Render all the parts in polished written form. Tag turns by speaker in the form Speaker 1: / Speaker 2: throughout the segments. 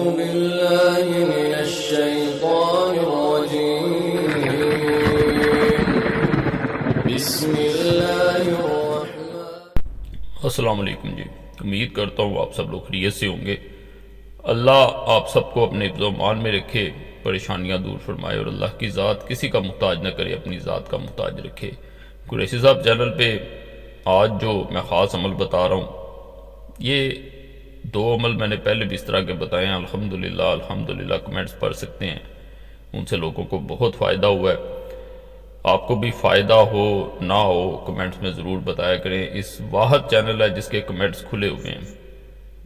Speaker 1: بالله من الشيطان الرجيم بسم الله الرحمن
Speaker 2: السلام علیکم جی، امید کرتا ہوں آپ سب لوگ خیریت سے ہوں گے۔ اللہ آپ سب کو اپنے حفظ و امان میں رکھے، پریشانیاں دور فرمائے، اور اللہ کی ذات کسی کا محتاج نہ کرے، اپنی ذات کا محتاج رکھے۔ قریشی صاحب چینل پہ آج جو میں خاص عمل بتا رہا ہوں، یہ دو عمل میں نے پہلے بھی اس طرح کے بتائے ہیں۔ الحمدللہ کمنٹس پڑھ سکتے ہیں، ان سے لوگوں کو بہت فائدہ ہوا ہے۔ آپ کو بھی فائدہ ہو نہ ہو کمنٹس میں ضرور بتایا کریں۔ اس واحد چینل ہے جس کے کمنٹس کھلے ہوئے ہیں،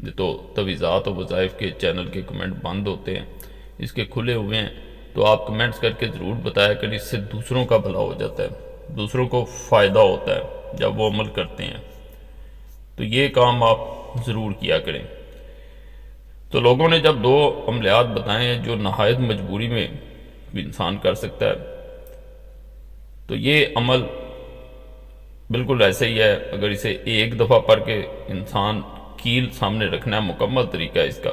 Speaker 2: یہ تو تویزات و وظائف کے چینل کے کمنٹ بند ہوتے ہیں، اس کے کھلے ہوئے ہیں، تو آپ کمنٹس کر کے ضرور بتایا کریں۔ اس سے دوسروں کا بھلا ہو جاتا ہے، دوسروں کو فائدہ ہوتا ہے جب وہ عمل کرتے ہیں، تو یہ کام آپ ضرور کیا کریں۔ تو لوگوں نے جب دو عملیات بتائے ہیں جو نہایت مجبوری میں بھی انسان کر سکتا ہے، تو یہ عمل بالکل ایسے ہی ہے۔ اگر اسے ایک دفعہ پڑھ کے انسان کیل سامنے رکھنا ہے، مکمل طریقہ ہے اس کا،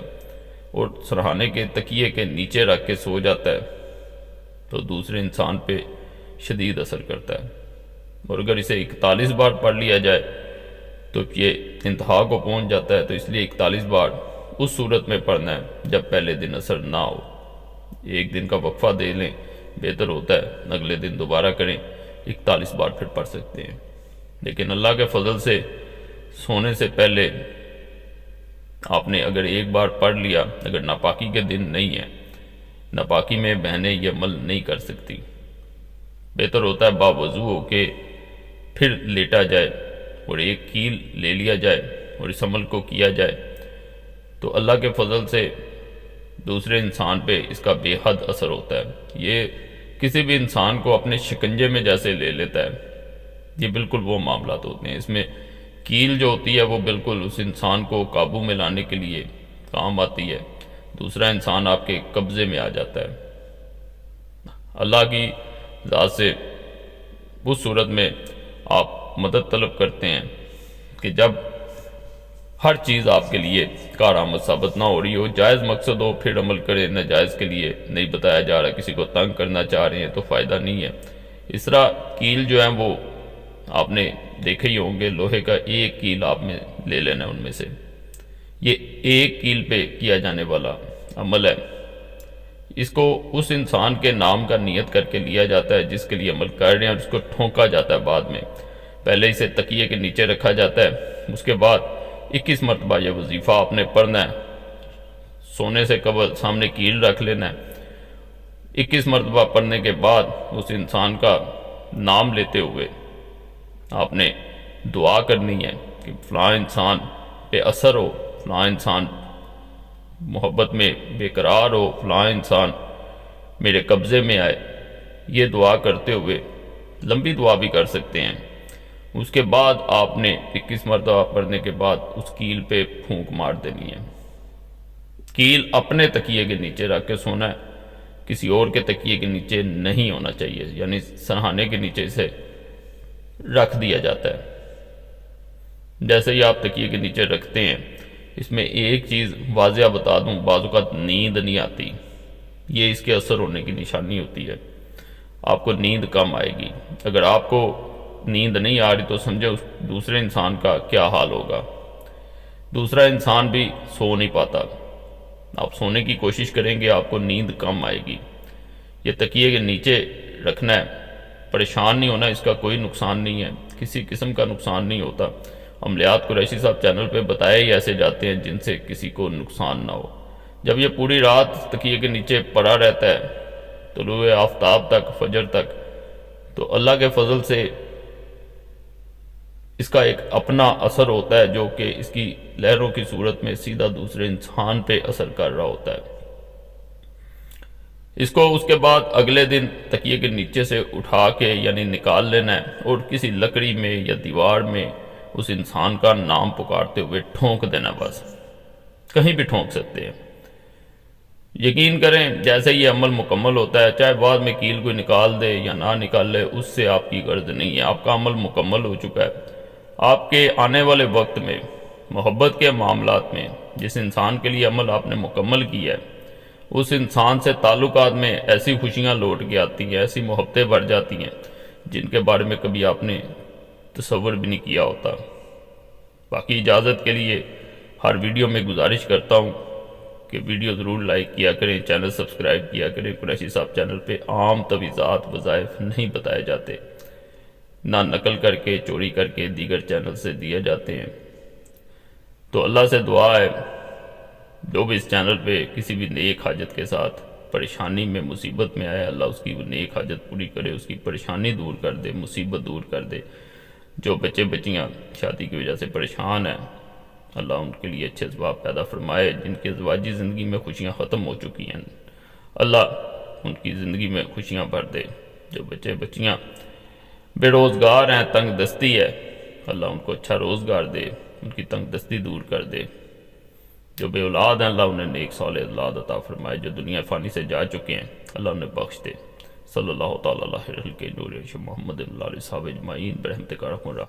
Speaker 2: اور سرہانے کے تکیے کے نیچے رکھ کے سو جاتا ہے، تو دوسرے انسان پہ شدید اثر کرتا ہے۔ اور اگر اسے 41 بار پڑھ لیا جائے تو یہ انتہا کو پہنچ جاتا ہے، تو اس لیے 41 بار اس صورت میں پڑھنا ہے جب پہلے دن اثر نہ ہو۔ ایک دن کا وقفہ دے لیں، بہتر ہوتا ہے، اگلے دن دوبارہ کریں، 41 بار پھر پڑھ سکتے ہیں۔ لیکن اللہ کے فضل سے سونے سے پہلے آپ نے اگر ایک بار پڑھ لیا، اگر ناپاکی کے دن نہیں ہے، ناپاکی میں بہنیں یہ عمل نہیں کر سکتی، بہتر ہوتا ہے باوضو ہو کے پھر لیٹا جائے اور ایک کیل لے لیا جائے اور اس عمل کو کیا جائے، تو اللہ کے فضل سے دوسرے انسان پہ اس کا بے حد اثر ہوتا ہے۔ یہ کسی بھی انسان کو اپنے شکنجے میں جیسے لے لیتا ہے، یہ بالکل وہ معاملات ہوتے ہیں۔ اس میں کیل جو ہوتی ہے وہ بالکل اس انسان کو قابو میں لانے کے لیے کام آتی ہے، دوسرا انسان آپ کے قبضے میں آ جاتا ہے۔ اللہ کی ذات سے اس صورت میں آپ مدد طلب کرتے ہیں کہ جب ہر چیز آپ کے لیے کارآمد ثابت نہ ہو رہی ہو، جائز مقصد ہو پھر عمل کریں، ناجائز کے لیے نہیں بتایا جا رہا، کسی کو تنگ کرنا چاہ رہے ہیں تو فائدہ نہیں ہے۔ اس طرح کیل جو ہیں وہ آپ نے دیکھے ہی ہوں گے، لوہے کا ایک کیل آپ میں لے لینا ہے، ان میں سے یہ ایک کیل پہ کیا جانے والا عمل ہے۔ اس کو اس انسان کے نام کا نیت کر کے لیا جاتا ہے جس کے لیے عمل کر رہے ہیں، اور اس کو ٹھونکا جاتا ہے بعد میں۔ پہلے اسے تکیے کے نیچے رکھا جاتا ہے، اس کے بعد 21 مرتبہ یہ وظیفہ آپ نے پڑھنا ہے۔ سونے سے قبل سامنے کیل رکھ لینا ہے، 21 مرتبہ پڑھنے کے بعد اس انسان کا نام لیتے ہوئے آپ نے دعا کرنی ہے کہ فلاں انسان پہ اثر ہو، فلاں انسان محبت میں بے قرار ہو، فلاں انسان میرے قبضے میں آئے۔ یہ دعا کرتے ہوئے لمبی دعا بھی کر سکتے ہیں۔ اس کے بعد آپ نے 21 مرتبہ پڑھنے کے بعد اس کیل پہ پھونک مار دینی ہے۔ کیل اپنے تکیے کے نیچے رکھ کے سونا ہے، کسی اور کے تکیے کے نیچے نہیں ہونا چاہیے، یعنی سرہانے کے نیچے اسے رکھ دیا جاتا ہے۔ جیسے ہی آپ تکیے کے نیچے رکھتے ہیں، اس میں ایک چیز واضح بتا دوں، بعض اوقات نیند نہیں آتی، یہ اس کے اثر ہونے کی نشانی ہوتی ہے۔ آپ کو نیند کم آئے گی، اگر آپ کو نیند نہیں آ رہی تو سمجھے اس دوسرے انسان کا کیا حال ہوگا۔ دوسرا انسان بھی سو نہیں پاتا، آپ سونے کی کوشش کریں گے، آپ کو نیند کم آئے گی۔ یہ تکیے کے نیچے رکھنا ہے، پریشان نہیں ہونا، اس کا کوئی نقصان نہیں ہے، کسی قسم کا نقصان نہیں ہوتا۔ عملیات قریشی صاحب چینل پہ بتائے ہی ایسے جاتے ہیں جن سے کسی کو نقصان نہ ہو۔ جب یہ پوری رات تکیے کے نیچے پڑا رہتا ہے طلوع آفتاب تک، فجر تک، تو اللہ کے فضل سے اس کا ایک اپنا اثر ہوتا ہے جو کہ اس کی لہروں کی صورت میں سیدھا دوسرے انسان پہ اثر کر رہا ہوتا ہے۔ اس کو اس کے بعد اگلے دن تکیے کے نیچے سے اٹھا کے یعنی نکال لینا ہے، اور کسی لکڑی میں یا دیوار میں اس انسان کا نام پکارتے ہوئے ٹھونک دینا، بس کہیں بھی ٹھونک سکتے ہیں۔ یقین کریں جیسے یہ عمل مکمل ہوتا ہے، چاہے بعد میں کیل کوئی نکال دے یا نہ نکال لے، اس سے آپ کی غرض نہیں ہے، آپ کا عمل مکمل ہو چکا ہے۔ آپ کے آنے والے وقت میں محبت کے معاملات میں جس انسان کے لیے عمل آپ نے مکمل کیا ہے اس انسان سے تعلقات میں ایسی خوشیاں لوٹ کے آتی ہیں، ایسی محبتیں بڑھ جاتی ہیں جن کے بارے میں کبھی آپ نے تصور بھی نہیں کیا ہوتا۔ باقی اجازت کے لیے ہر ویڈیو میں گزارش کرتا ہوں کہ ویڈیو ضرور لائک کیا کریں، چینل سبسکرائب کیا کریں۔ قریشی صاحب چینل پہ عام تویزات وظائف نہیں بتائے جاتے، نہ نقل کر کے چوری کر کے دیگر چینل سے دیے جاتے ہیں۔ تو اللہ سے دعا ہے جو بھی اس چینل پہ کسی بھی نیک حاجت کے ساتھ پریشانی میں مصیبت میں آئے، اللہ اس کی وہ نیک حاجت پوری کرے، اس کی پریشانی دور کر دے، مصیبت دور کر دے۔ جو بچے بچیاں شادی کی وجہ سے پریشان ہیں، اللہ ان کے لیے اچھے اسباب پیدا فرمائے۔ جن کی ازواجی زندگی میں خوشیاں ختم ہو چکی ہیں، اللہ ان کی زندگی میں خوشیاں بھر دے۔ جو بچے بچیاں بے روزگار ہیں، تنگ دستی ہے، اللہ ان کو اچھا روزگار دے، ان کی تنگ دستی دور کر دے۔ جو بے اولاد ہیں، اللہ انہیں نیک صالح اولاد عطا فرمائے۔ جو دنیا فانی سے جا چکے ہیں، اللہ انہیں بخش دے۔ صلی اللہ تعالیٰ علیہ وسلم محمد اللہ علیہ صحابہ اجمعین برحمتک یا ارحم الراحمین۔